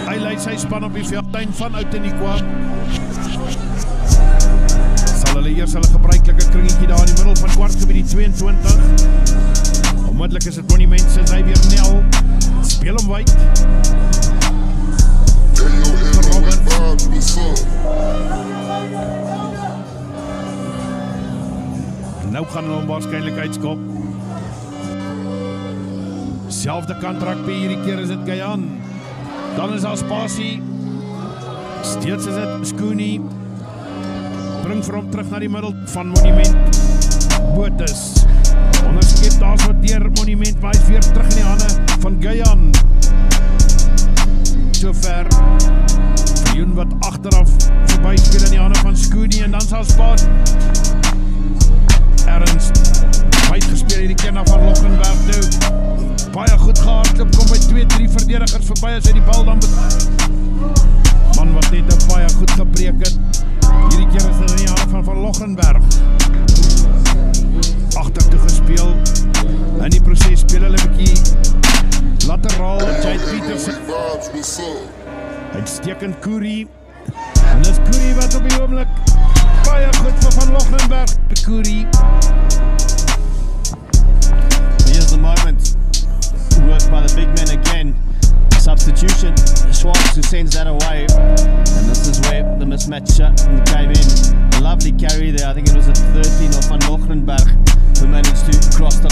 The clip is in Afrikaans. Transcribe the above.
Hy lei sy span op die veldtuin van Outeniqua. Sal hulle eers hulle gebruikelike kringetjie daar in die middel van kwartgebied die 22. Onmiddellik is het Monument se Xavier Nel. Speel hom wyd. Nou gaan hulle hom waarskynlik uitskop. Selfde kant rugby, hierdie keer is dit Guyaan. Dan is daar spasie. Steeds is dit Skoonie. Bring vir hom terug na die middel van Monument. Botus. Onderskep daar so deur Monument, maar hy is weer terug in die hande van Guyaan. So ver. Viljoen wat achteraf verby speel in die hande van Skoonie en dan sal spasie. Ernst. Wyd gespeel hierdie keer na Van Lochenberg toe. Baie goed gehardloop, kom by 2-3 verdedigers verby as hy die bal dan man wat net een baie goed gebreek het. Hierdie keer is dit in die hande van Lochenberg. Agtertoe gespeel. In die proses speel hulle 'n bietjie lateraal. Jade Petersen. Uitstekend Koerie. En dis Koerie wat op die oomblik baie goed vir Van Lochenberg. Koerie. Here's the moment. Work by the big man again. Substitution. Schwartz who sends that away. And this is where the mismatch came in. A lovely carry there. I think it was at 13 of Van Lochenberg who managed to cross the